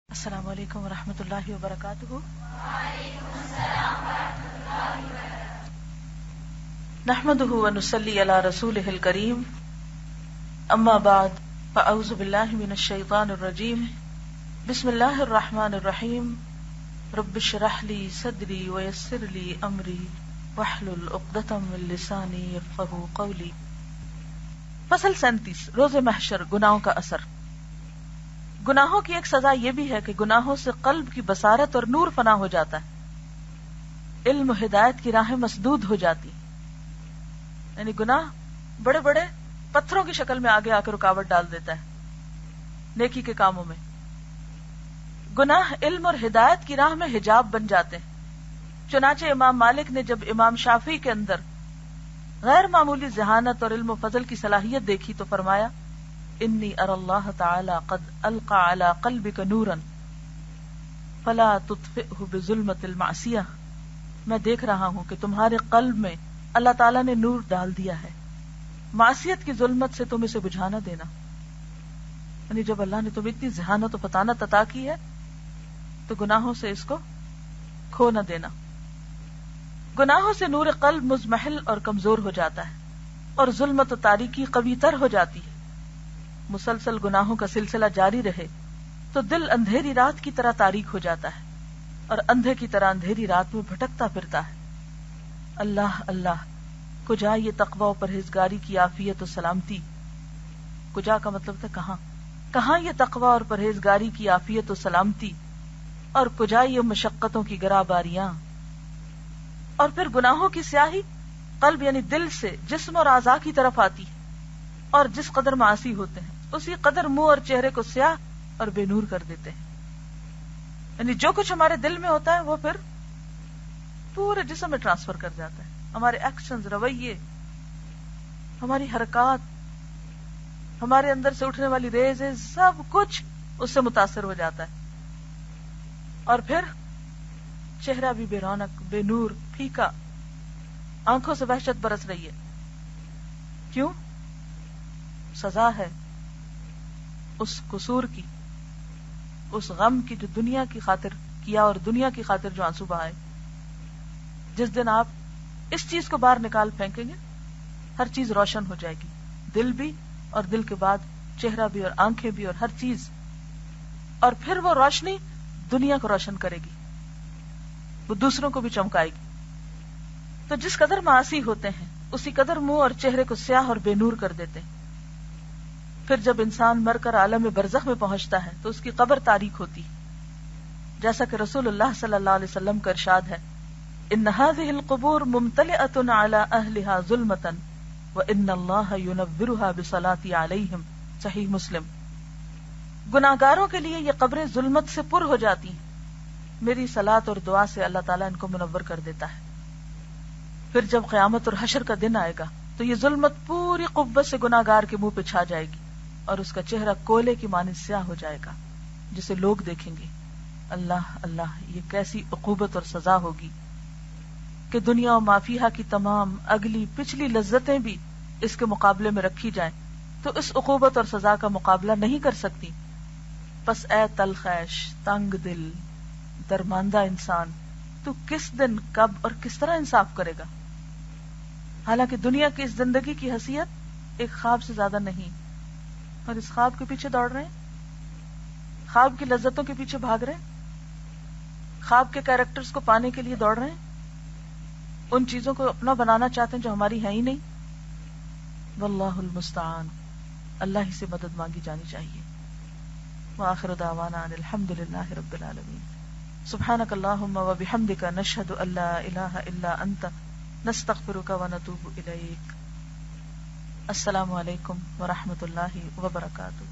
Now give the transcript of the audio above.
السلام علیکم ورحمۃ اللہ وبرکاتہ۔ نحمده ونصلی علی رسولہ الکریم، اما بعد فاعوذ باللہ من الشیطان الرجیم، بسم اللہ الرحمن الرحیم، رب اشرح لی صدری ویسر لی امری واحلل عقدۃ من لسانی یفقہوا قولی۔ فصل 37، روز محشر، گناہوں کا اثر۔ گناہوں کی ایک سزا یہ بھی ہے کہ گناہوں سے قلب کی بصارت اور نور فنا ہو جاتا ہے، علم و ہدایت کی راہیں مسدود ہو جاتی، یعنی گناہ بڑے بڑے پتھروں کی شکل میں آگے آ کے رکاوٹ ڈال دیتا ہے نیکی کے کاموں میں۔ گناہ علم اور ہدایت کی راہ میں حجاب بن جاتے ہیں۔ چنانچہ امام مالک نے جب امام شافعی کے اندر غیر معمولی ذہانت اور علم و فضل کی صلاحیت دیکھی تو فرمایا، انی اری اللہ تعالی قد القى علی قلبک نورا فلا تطفئه بظلمۃ المعصیہ۔ میں دیکھ رہا ہوں کہ تمہارے قلب میں اللہ تعالیٰ نے نور ڈال دیا ہے، معصیت کی ظلمت سے تم اسے بجھا نہ دینا۔ یعنی جب اللہ نے تمہیں اتنی ذہانت و فطانت عطا کی ہے تو گناہوں سے اس کو کھو نہ دینا۔ گناہوں سے نور قلب مضمحل اور کمزور ہو جاتا ہے اور ظلمت و تاریکی قوی تر ہو جاتی ہے۔ مسلسل گناہوں کا سلسلہ جاری رہے تو دل اندھیری رات کی طرح تاریک ہو جاتا ہے اور اندھے کی طرح اندھیری رات میں بھٹکتا پھرتا ہے۔ اللہ اللہ، کجا یہ تقوی و پرہیزگاری کی عافیت و سلامتی، کجا کا مطلب تھا کہاں، کہاں یہ تقوی اور پرہیزگاری کی عافیت و سلامتی، اور کجا یہ مشقتوں کی گراباریاں۔ اور پھر گناہوں کی سیاہی قلب یعنی دل سے جسم اور اعضاء کی طرف آتی ہے، اور جس قدر معاصی ہوتے ہیں اسی قدر منہ اور چہرے کو سیاہ اور بے نور کر دیتے ہیں۔ یعنی جو کچھ ہمارے دل میں ہوتا ہے وہ پھر پورے جسم میں ٹرانسفر کر جاتا ہے۔ ہمارے ایکشنز، رویے، ہماری حرکات، ہمارے اندر سے اٹھنے والی ریزیں، سب کچھ اس سے متاثر ہو جاتا ہے، اور پھر چہرہ بھی بے رونق، بے نور، پھیکا، آنکھوں سے وحشت برس رہی ہے۔ کیوں؟ سزا ہے اس قصور کی، اس غم کی جو دنیا کی خاطر کیا اور دنیا کی خاطر جو آنسو بہائے۔ جس دن آپ اس چیز کو باہر نکال پھینکیں گے ہر چیز روشن ہو جائے گی، دل بھی، اور دل کے بعد چہرہ بھی اور آنکھیں بھی اور ہر چیز، اور پھر وہ روشنی دنیا کو روشن کرے گی، وہ دوسروں کو بھی چمکائے گی۔ تو جس قدر معاصی ہوتے ہیں اسی قدر منہ اور چہرے کو سیاہ اور بے نور کر دیتے ہیں۔ پھر جب انسان مر کر عالم برزخ میں پہنچتا ہے تو اس کی قبر تاریک ہوتی ہے، جیسا کہ رسول اللہ صلی اللہ علیہ وسلم کا ارشاد ہے، ان هذه القبور ممتلئة على اهلها ظلمة وان الله ينورها بصلاة علیہم، صحیح مسلم۔ گناہگاروں کے لیے یہ قبریں ظلمت سے پر ہو جاتی ہیں، میری صلاۃ اور دعا سے اللہ تعالیٰ ان کو منور کر دیتا ہے۔ پھر جب قیامت اور حشر کا دن آئے گا تو یہ ظلمت پوری قوت سے گناہگار کے منہ پہ چھا جائے گی اور اس کا چہرہ کوئلے کی مانند سیاہ ہو جائے گا، جسے لوگ دیکھیں گے۔ اللہ اللہ، یہ کیسی عقوبت اور سزا ہوگی کہ دنیا و ما فیہا کی تمام اگلی پچھلی لذتیں بھی اس کے مقابلے میں رکھی جائیں تو اس عقوبت اور سزا کا مقابلہ نہیں کر سکتی۔ پس اے تلخیش، تنگ دل، درماندہ انسان، تو کس دن، کب اور کس طرح انصاف کرے گا؟ حالانکہ دنیا کی اس زندگی کی حیثیت ایک خواب سے زیادہ نہیں، اور اس خواب کے پیچھے دوڑ رہے ہیں، خواب کی لذتوں کے پیچھے بھاگ رہے ہیں، خواب کے کیریکٹرز کو پانے کے لیے دوڑ رہے ہیں، ان چیزوں کو اپنا بنانا چاہتے ہیں جو ہماری ہیں ہی نہیں۔ واللہ المستعان، اللہ ہی سے مدد مانگی جانی چاہیے۔ وآخر دعوانا ان الحمدللہ رب العالمین۔ سبحانک اللہم وبحمدک، نشہد ان لا الہ الا انت، نستغفرک ونتوب الیک۔ السلام علیکم ورحمۃ اللہ وبرکاتہ۔